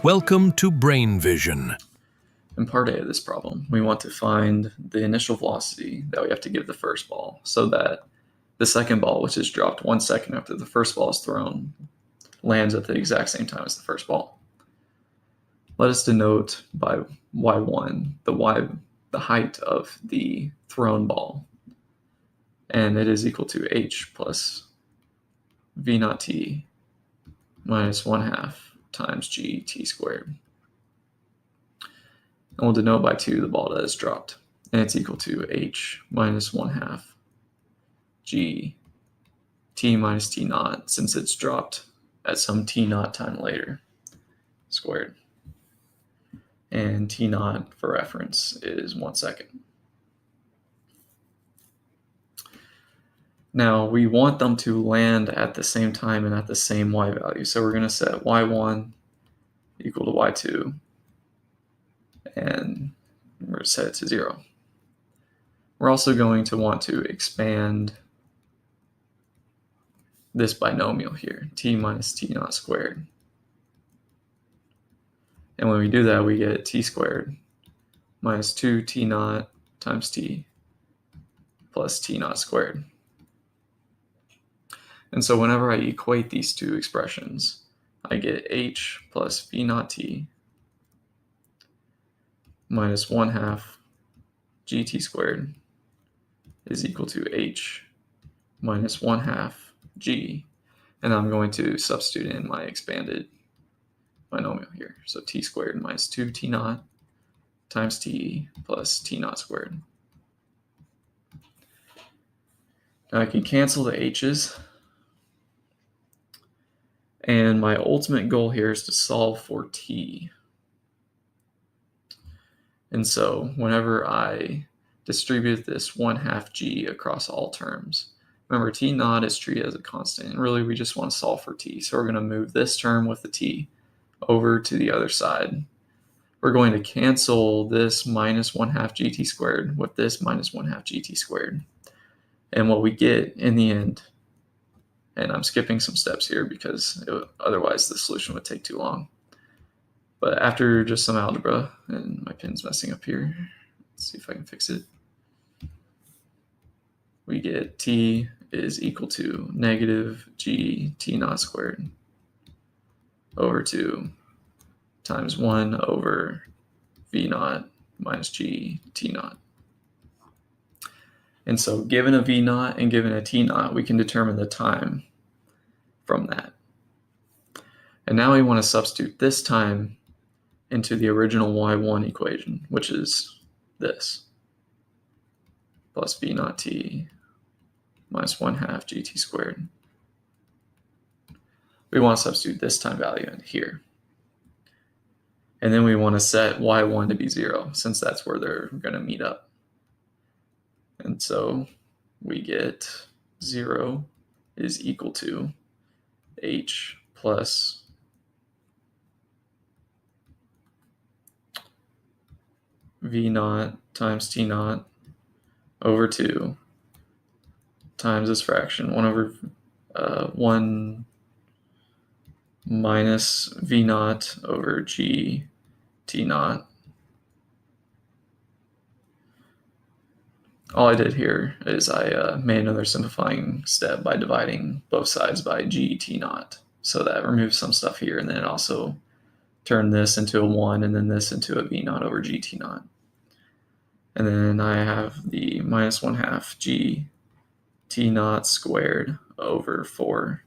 Welcome to Brain Vision. In part A of this problem, we want to find the initial velocity that we have to give the first ball so that the second ball, which is dropped 1 second after the first ball is thrown, lands at the exact same time as the first ball. Let us denote by y1 the height of the thrown ball, and it is equal to h plus v naught t minus 1/2 times g t squared. And we'll denote by 2 the ball that is dropped, and it's equal to h minus 1/2 g t minus t naught, since it's dropped at some t naught time later, squared. And t naught, for reference, is 1 second. Now, we want them to land at the same time and at the same y value, so we're going to set y1 equal to y2, and we're going to set it to 0. We're also going to want to expand this binomial here, t minus t naught squared. And when we do that, we get t squared minus 2 t naught times t plus t naught squared. And so whenever I equate these two expressions, I get h plus v naught t minus 1/2 gt squared is equal to h minus 1/2 g. And I'm going to substitute in my expanded binomial here. So t squared minus 2 t naught times t plus t naught squared. Now I can cancel the h's. And my ultimate goal here is to solve for t. And so whenever I distribute this 1/2 g across all terms, remember t naught is treated as a constant, and really we just want to solve for t. So we're going to move this term with the t over to the other side. We're going to cancel this minus 1/2 gt squared with this minus 1/2 gt squared. And what we get in the end, and I'm skipping some steps here because otherwise the solution would take too long. But after just some algebra, and my pin's messing up here, let's see if I can fix it. We get t is equal to negative g t naught squared over 2 times 1 over v naught minus g t naught. And so given a v naught and given a t naught, we can determine the time from that. And now we want to substitute this time into the original y1 equation, which is this, plus v naught t minus 1/2 gt squared. We want to substitute this time value in here. And then we want to set y1 to be 0, since that's where they're going to meet up. And so we get 0 is equal to h plus v naught times t naught over 2 times this fraction, 1 over 1 minus v naught over g t naught. All I did here is I made another simplifying step by dividing both sides by g t naught. So that removes some stuff here, and then it also turned this into a 1 and then this into a v naught over g t naught. And then I have the minus 1/2 g t naught squared over 4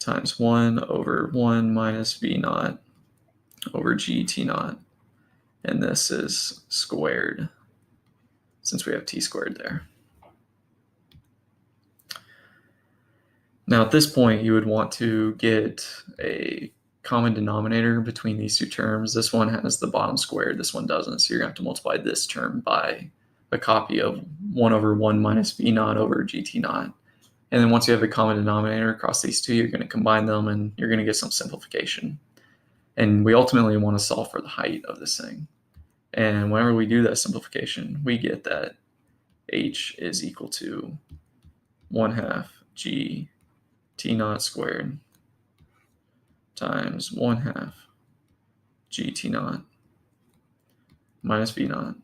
times 1 over 1 minus v naught over g t naught. And this is squared, since we have t squared there. Now at this point, you would want to get a common denominator between these two terms. This one has the bottom squared, this one doesn't, so you're going to have to multiply this term by a copy of 1 over 1 minus v naught over gt naught. And then once you have a common denominator across these two, you're going to combine them and you're going to get some simplification. And we ultimately want to solve for the height of this thing. And whenever we do that simplification, we get that h is equal to 1/2 g t naught squared times 1/2 g t naught minus v naught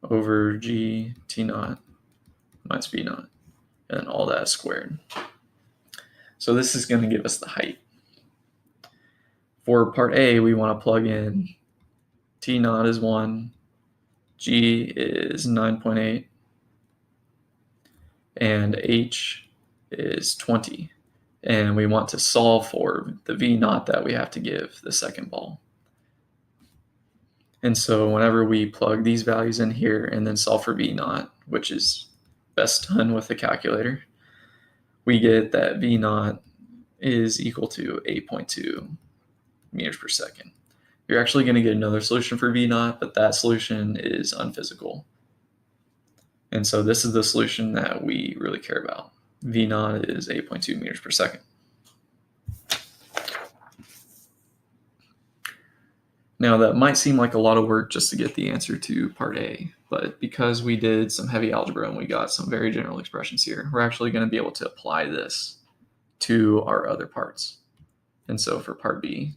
over g t naught minus v naught, and then all that squared. So this is going to give us the height. For part A, we want to plug in t naught is 1, g is 9.8, and h is 20. And we want to solve for the v naught that we have to give the second ball. And so whenever we plug these values in here and then solve for v naught, which is best done with the calculator, we get that v naught is equal to 8.2 meters per second. You're actually going to get another solution for v naught, but that solution is unphysical. And so this is the solution that we really care about. V naught is 8.2 meters per second. Now that might seem like a lot of work just to get the answer to part A, but because we did some heavy algebra and we got some very general expressions here, we're actually going to be able to apply this to our other parts. And so for part B,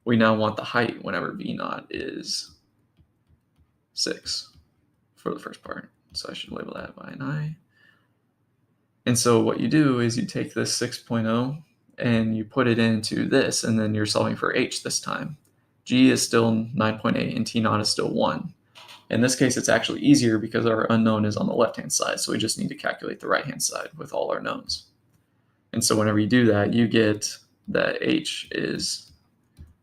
we now want the height whenever v naught is 6 for the first part. So I should label that by an I. And so what you do is you take this 6.0 and you put it into this, and then you're solving for h this time. G is still 9.8 and t naught is still 1. In this case, it's actually easier because our unknown is on the left-hand side, so we just need to calculate the right-hand side with all our knowns. And so whenever you do that, you get that h is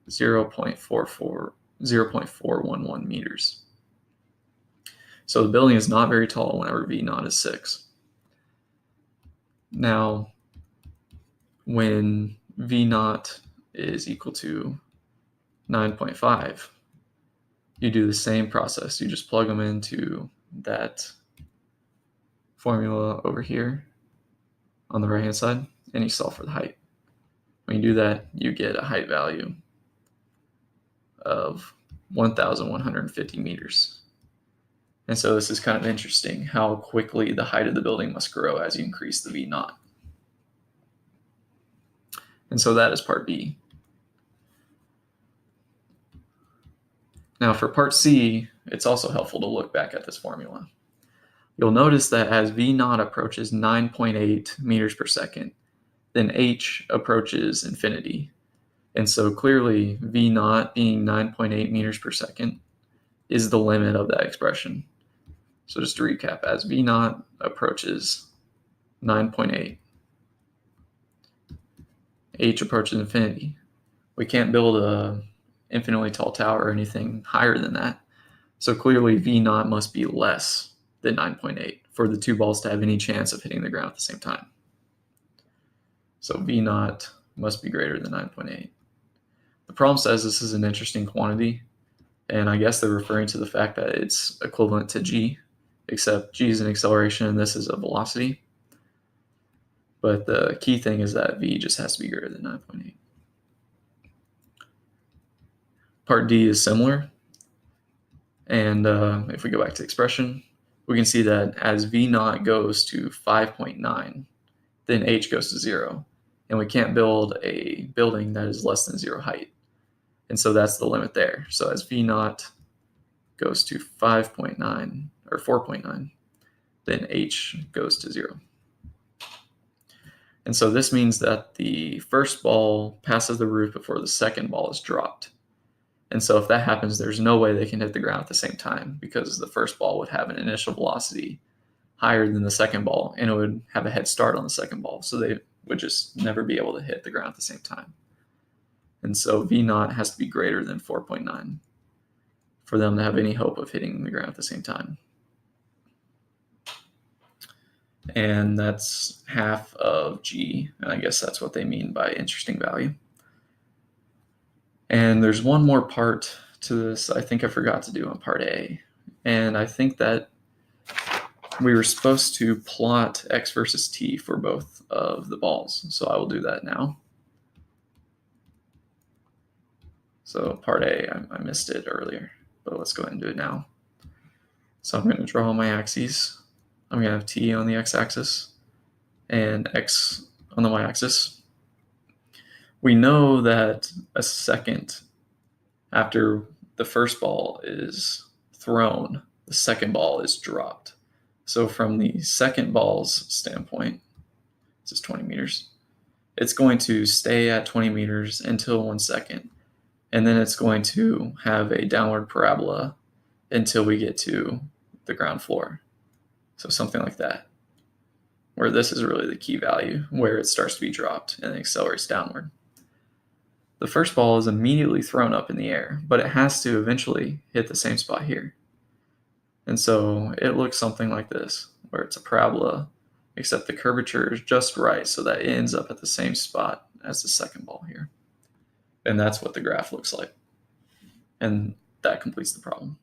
0.411 meters. So the building is not very tall whenever v naught is 6. Now, when v naught is equal to 9.5, you do the same process. You just plug them into that formula over here on the right hand side, and you solve for the height. When you do that, you get a height value of 1,150 meters. And so this is kind of interesting how quickly the height of the building must grow as you increase the v naught. And so that is part B. Now for part C, it's also helpful to look back at this formula. You'll notice that as v naught approaches 9.8 meters per second, then h approaches infinity. And so clearly v naught being 9.8 meters per second is the limit of that expression. So just to recap, as v naught approaches 9.8, h approaches infinity. We can't build a infinitely tall tower or anything higher than that. So clearly v naught must be less than 9.8 for the two balls to have any chance of hitting the ground at the same time. So v naught must be greater than 9.8. The problem says this is an interesting quantity, and I guess they're referring to the fact that it's equivalent to g, except g is an acceleration and this is a velocity. But the key thing is that v just has to be greater than 9.8. Part D is similar, and if we go back to the expression, we can see that as v naught goes to 5.9, then h goes to 0, and we can't build a building that is less than 0 height. And so that's the limit there. So as v naught goes to 5.9 or 4.9, then h goes to 0. And so this means that the first ball passes the roof before the second ball is dropped. And so if that happens, there's no way they can hit the ground at the same time, because the first ball would have an initial velocity higher than the second ball, and it would have a head start on the second ball. So they would just never be able to hit the ground at the same time. And so v naught has to be greater than 4.9 for them to have any hope of hitting the ground at the same time. And that's half of g, and I guess that's what they mean by interesting value. And there's one more part to this I think I forgot to do on part A, and I think that we were supposed to plot x versus t for both of the balls, so I will do that now. So part A, I missed it earlier, but let's go ahead and do it now. So I'm going to draw my axes. I'm going to have t on the x-axis and x on the y-axis. We know that a second After the first ball is thrown, the second ball is dropped. So from the second ball's standpoint, this is 20 meters, it's going to stay at 20 meters until 1 second. And then it's going to have a downward parabola until we get to the ground floor. So something like that, where this is really the key value, where it starts to be dropped and accelerates downward. The first ball is immediately thrown up in the air, but it has to eventually hit the same spot here. And so it looks something like this, where it's a parabola, except the curvature is just right so that it ends up at the same spot as the second ball here. And that's what the graph looks like. And that completes the problem.